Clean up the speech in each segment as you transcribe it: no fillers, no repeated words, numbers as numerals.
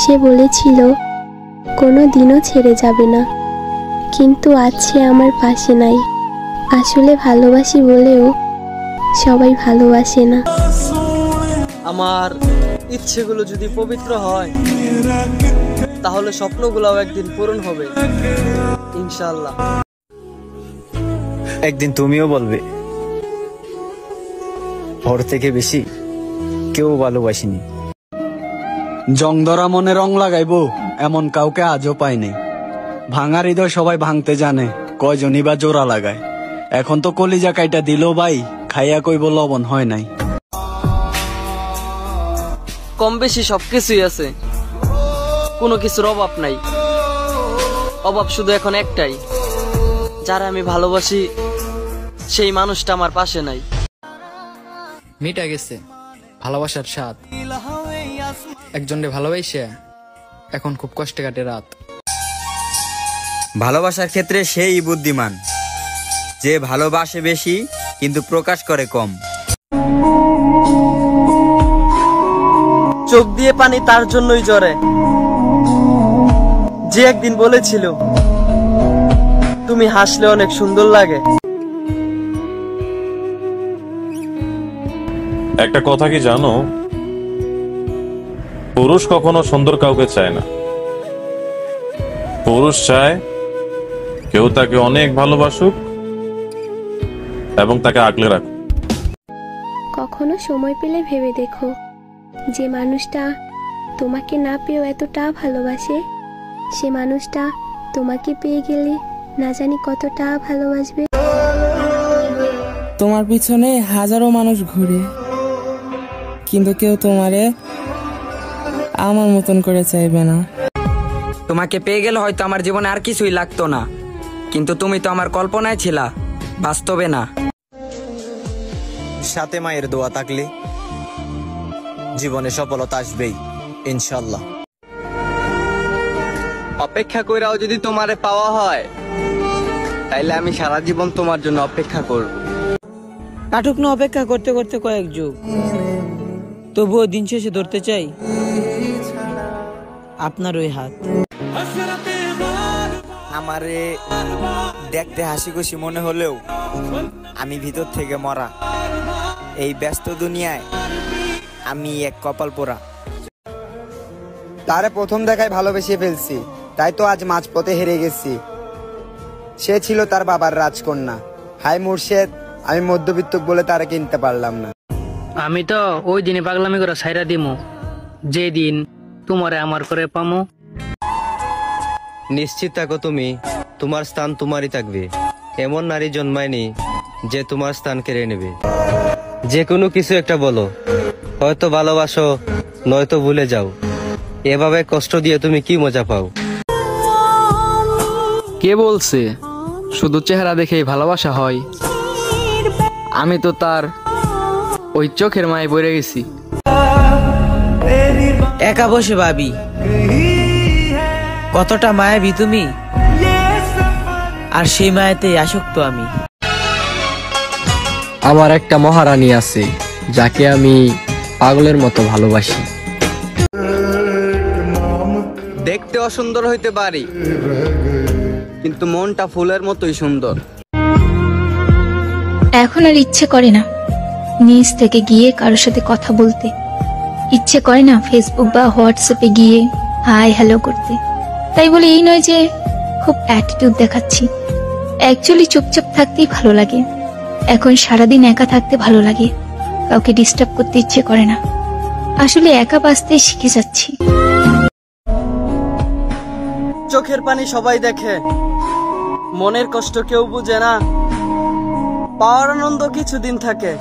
সে বলেছিল কোনো দিনও ছেড়ে যাবে না, কিন্তু আজ সে আমার পাশে নাই। আসলে ভালোবাসি বলেও সবাই ভালোবাসে না। আমার ইচ্ছেগুলো যদি পবিত্র হয় তাহলে স্বপ্নগুলোও একদিন পূরণ হবে ইনশাআল্লাহ। একদিন তুমিও বলবে ওর থেকে বেশি কেউ ভালোবাসিনি। জং ধরা মনে রং লাগাইবো এমন কাউকে আজও পাই নাই। ভাঙার হৃদয় সবাই ভাঙতে জানে, কয়জনই বা জোড়া লাগায়। এখন তো কলিজা কাইটা দিল ভাই, খাইয়া কইব লবণ হয় নাই। কম বেশি সবকিছুই আছে, কোনো কিছুর অভাব নাই। অভাব শুধু এখন একটাই, যারা আমি ভালোবাসি সেই মানুষটা আমার পাশে নাই। মিটা গেছে ভালোবাসার স্বাদ, একজনকে ভালোবাসে এখন খুব কষ্টে কাটে রাত। ভালোবাসার ক্ষেত্রে সেই বুদ্ধিমান যে ভালোবাসে বেশি কিন্তু প্রকাশ করে কম। চোখ দিয়ে পানি তার জন্যই ঝরে যে একদিন বলেছিল তুমি হাসলে অনেক সুন্দর লাগে। একটা কথা কি জানো, পুরুষ কখনো সুন্দর কাউকে চায় না। পুরুষ চায় কেউ তাকে অনেক ভালোবাসুক এবং তাকে আগলে রাখুক। কখনো সময় পেলে ভেবে দেখো, যে মানুষটা তোমাকে না পেয়েও এতটা ভালোবাসে, সে মানুষটা তোমাকে পেয়ে গেলে না জানি কতটা ভালোবাসবে। তোমার পিছনে হাজারো মানুষ ঘুরে, কিন্তু কেউ তোমারে আমার মতন করে চাইবে না। তোমাকে পেয়ে গেলে হয়তো আমার জীবনে আর কিছুই লাগতো না, কিন্তু তুমি তো আমার কল্পনায় ছিলা, বাস্তবে না। সাথে মায়ের দোয়া থাকলে জীবনে সফলতা আসবেই ইনশাআল্লাহ। অপেক্ষা কইরাও যদি তোমারে পাওয়া হয় তাইলে আমি সারা জীবন তোমার জন্য অপেক্ষা করব। কাটুক না অপেক্ষা করতে করতে কয়েক যুগ, তবুও দিন শেষে ধরতে চাই আপনার ওই হাত। আমারে দেখতে হাসি খুশি মনে হলেও আমি ভিতর থেকে মরা। এই ব্যস্ত দুনিয়ায় আমি এক কপাল পোড়া। তারে প্রথম দেখায় ভালোবেসে ফেলছি, তাই তো আজ মাঝপথে হেরে গেছি। সে ছিল তার বাবার রাজকন্যা। হাই মুর্শেদ, আমি মধ্যবিত্ত বলে তারে কিনতে পারলাম না। আমি তো ওই দিনে পাগলামি করে ছাইরা দিমু যে দিন তোমারে আমার করে পামু। নিশ্চিত থাকো তুমি, তোমার স্থান তোমারই থাকবে। এমন নারী জন্মায়নি যে তোমার স্থান কেড়ে নেবে। যে কোনো কিছু একটা বলো, হয়তো ভালোবাসো নয়তো ভুলে যাও। এভাবে কষ্ট দিয়ে তুমি কি মজা পাও? কে বলছে শুধু চেহারা দেখেই ভালোবাসা হয়? আমি তো তার ওই চোখের মায়ে পড়ে গেছি। একা বসে ভাবি কতটা মায়াবী তুমি, আর সেই মায়াতেই আসক্ত আমি। আমার একটা মহারানী আছে যাকে আমি পাগলের মতো ভালোবাসি। দেখতে অসুন্দর হইতে পারি, কিন্তু মনটা ফুলের মতোই সুন্দর। এখন আর ইচ্ছে করে না নিজ থেকে গিয়ে কারোর সাথে কথা বলতে, ইচ্ছে করে না ফেসবুক বা হোয়াটসঅ্যাপে গিয়ে হাই হ্যালো করতে। তাই বলে এই নয় যে খুব অ্যাটিটিউড দেখাচ্ছি, অ্যাকচুয়ালি চুপচাপ থাকতেই ভালো লাগে। এখন সারাদিন একা থাকতে ভালো লাগে, কাউকে ডিস্টার্ব করতে ইচ্ছে করে না। আসলে একা বাঁচতে শিখে যাচ্ছি। চোখের পানি সবাই দেখে, মনের কষ্ট কেউ বুঝে না। পাওয়ার আনন্দ কিছুদিন থাকে,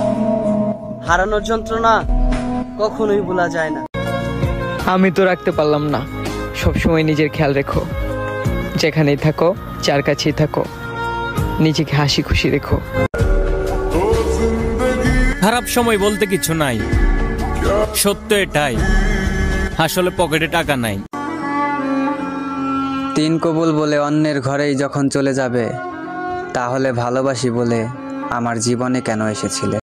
হারানোর যন্ত্রণা কখনোই ভোলা যায় না। আমি তো রাখতে পারলাম না। সবসময় নিজের খেয়াল রেখো, যেখানেই থাকো যার কাছেই থাকো, নিজেকে হাসি খুশি রেখো। খারাপ সময় বলতে কিছু নাই, সত্য এটাই, আসলে পকেটে টাকা নাই। তিন কবুল বলে অন্যের ঘরেই যখন চলে যাবে, তাহলে ভালোবাসি বলে আমার জীবনে কেন এসেছিলে?